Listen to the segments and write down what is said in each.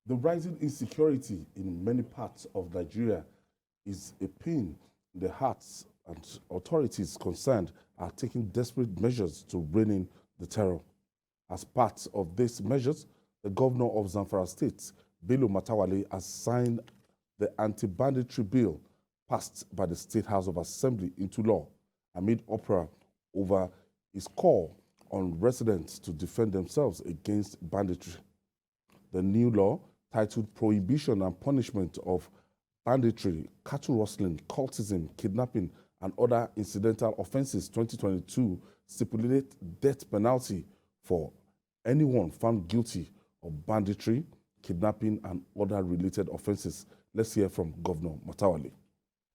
The rising insecurity in many parts of Nigeria is a pain in the hearts, and authorities concerned are taking desperate measures to rein in the terror. As part of these measures, the Governor of Zamfara State, Bello Matawalle, has signed the anti-banditry bill passed by the State House of Assembly into law amid uproar over his call on residents to defend themselves against banditry. The new law, titled Prohibition and Punishment of Banditry, Cattle Rustling, Cultism, Kidnapping, and Other Incidental Offenses 2022, stipulates death penalty for anyone found guilty of banditry, kidnapping, and other related offenses. Let's hear from Governor Matawalle.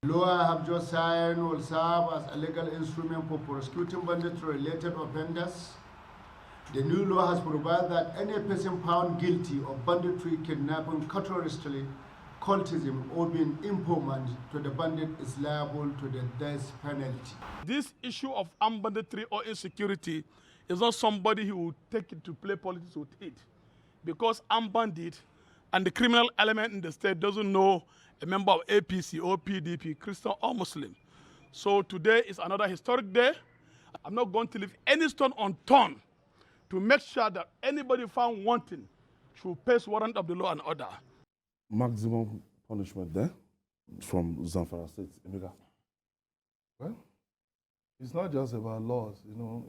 The law I have just signed will serve as a legal instrument for prosecuting banditry-related offenders. The new law has provided that any person found guilty of banditry, kidnapping, cattle rustling, cultism, or being informant to the bandit is liable to the death penalty. This issue of armed banditry or insecurity is not somebody who will take it to play politics with it, because armed bandit and the criminal element in the state doesn't know a member of APC or PDP, Christian or Muslim. So today is another historic day. I'm not going to leave any stone unturned to make sure that anybody found wanting should face warrant of the law and order. Maximum punishment there from Zamfara State. Emeka. Well, it's not just about laws,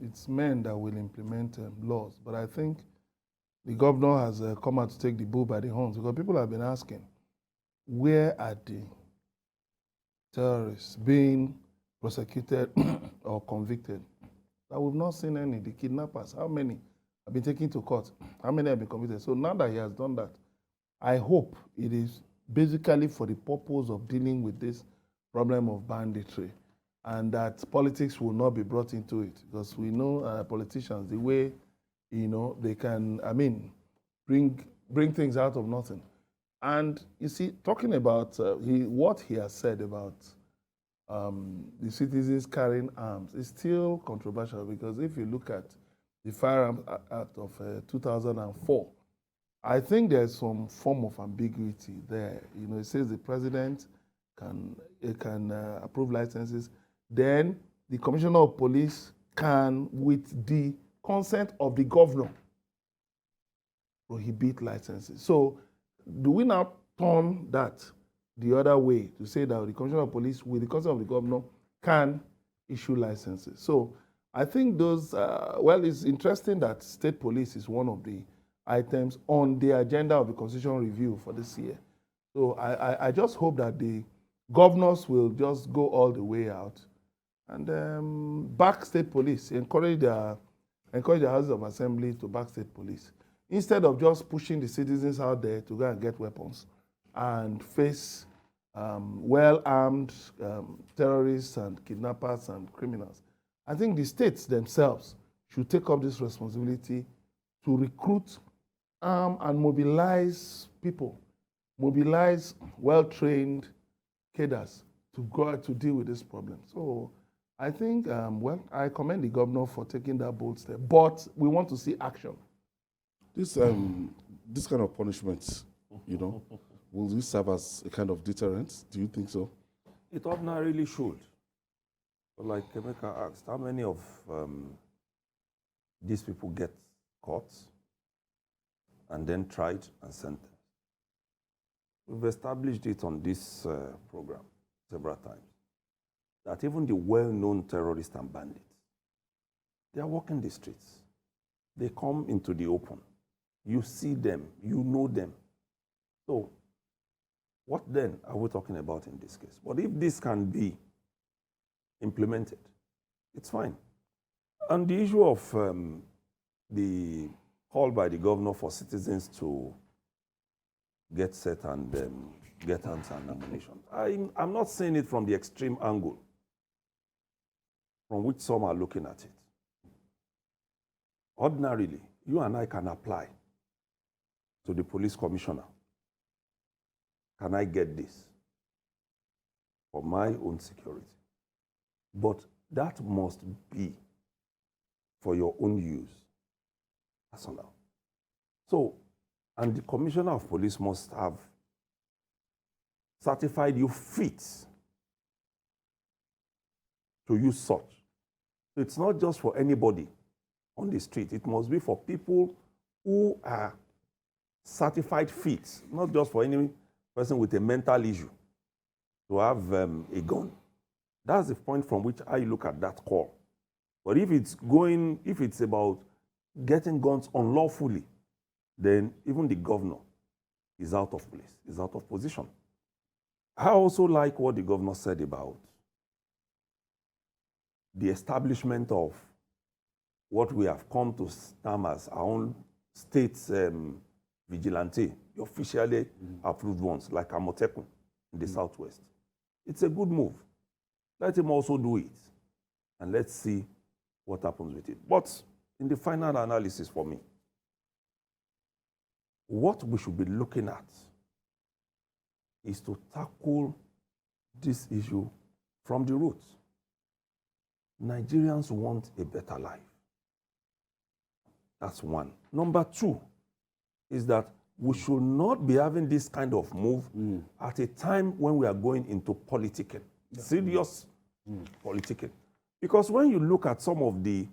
it's men that will implement laws. But I think the governor has come out to take the bull by the horns, because people have been asking, where are the terrorists being prosecuted or convicted? That we've not seen any. The kidnappers, how many have been taken to court? How many have been convicted? So now that he has done that, I hope it is basically for the purpose of dealing with this problem of banditry, and that politics will not be brought into it, because we know politicians, the way, they can, bring things out of nothing. And you see, talking about what he has said about the citizens carrying arms is still controversial, because if you look at the Firearms Act of 2004, I think there's some form of ambiguity there. It says the president can approve licenses, then the commissioner of police can, with the consent of the governor, prohibit licenses. So do we now turn that the other way to say that the commissioner of police, with the consent of the governor, can issue licenses? So I think those, it's interesting that state police is one of the items on the agenda of the constitutional review for this year. So I just hope that the governors will just go all the way out and back state police, encourage the houses of assembly to back state police, instead of just pushing the citizens out there to go and get weapons and face well-armed terrorists and kidnappers and criminals. I think the states themselves should take up this responsibility to recruit and mobilize people, mobilize well-trained cadres to go out to deal with this problem. So I think, I commend the governor for taking that bold step, but we want to see action. This kind of punishment, will this serve as a kind of deterrent? Do you think so? It ordinarily should. But like Emeka asked, how many of these people get caught and then tried and sentenced? We've established it on this program several times, that even the well-known terrorists and bandits, they are walking the streets. They come into the open. You see them, you know them. So what then are we talking about in this case? But if this can be implemented, it's fine. On the issue of the call by the governor for citizens to get set and get arms and ammunition, I'm not saying it from the extreme angle from which some are looking at it. Ordinarily, you and I can apply to the police commissioner. Can I get this for my own security? But that must be for your own use, personal. So And the commissioner of police must have certified you fit to use such. So it's not just for anybody on the street. It must be for people who are certified fit, not just for any person with a mental issue to have a gun. That's the point from which I look at that call. But if it's about getting guns unlawfully, then even the governor is out of place, is out of position. I also like what the governor said about the establishment of what we have come to term as our own state vigilante, the officially approved ones, like Amotekun in the Southwest. It's a good move. Let him also do it, and let's see what happens with it. But in the final analysis for me, what we should be looking at is to tackle this issue from the roots. Nigerians want a better life. That's one. Number two is that we should not be having this kind of move at a time when we are going into politicking, serious politicking. Because when you look at some of the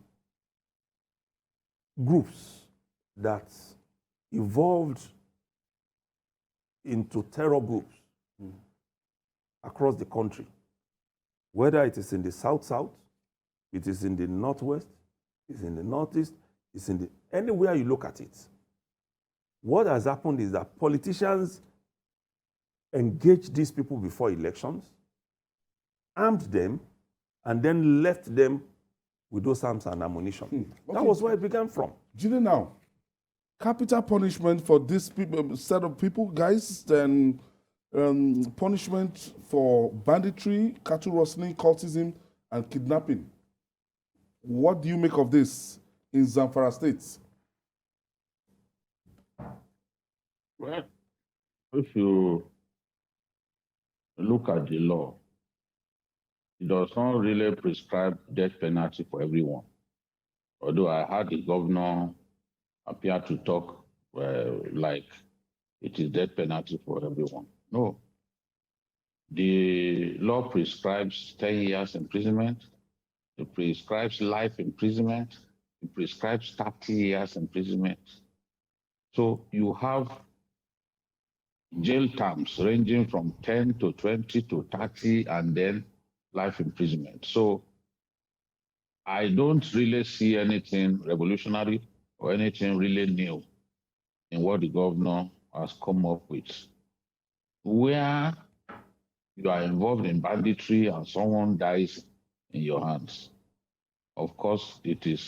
groups that evolved into terror groups across the country, whether it is in the South, it is in the Northwest, it's in the Northeast, it's in the anywhere you look at it. What has happened is that politicians engaged these people before elections, armed them, and then left them with those arms and ammunition. Okay. That was where it began from. Jide, now, capital punishment for this set of people, guys, then punishment for banditry, cattle rustling, cultism, and kidnapping. What do you make of this in Zamfara State? Well, if you look at the law, it does not really prescribe death penalty for everyone. Although I heard the governor appear to talk like it is death penalty for everyone. No. The law prescribes 10 years imprisonment. It prescribes life imprisonment. It prescribes 30 years imprisonment. So you have jail terms ranging from 10 to 20 to 30 and then life imprisonment. So I don't really see anything revolutionary or anything really new in what the governor has come up with. Where you are involved in banditry and someone dies in your hands, of course, it is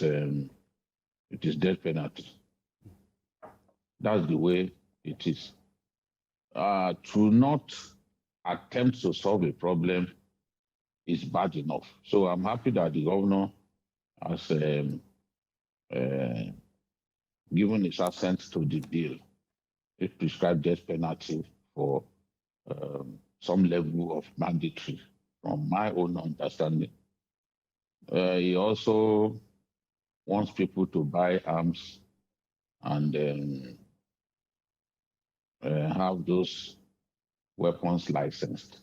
death penalty. That's the way it is. To not attempt to solve a problem is bad enough. So I'm happy that the governor has given his assent to the bill. It prescribed death penalty for some level of banditry, from my own understanding. He also wants people to buy arms and have those weapons licensed.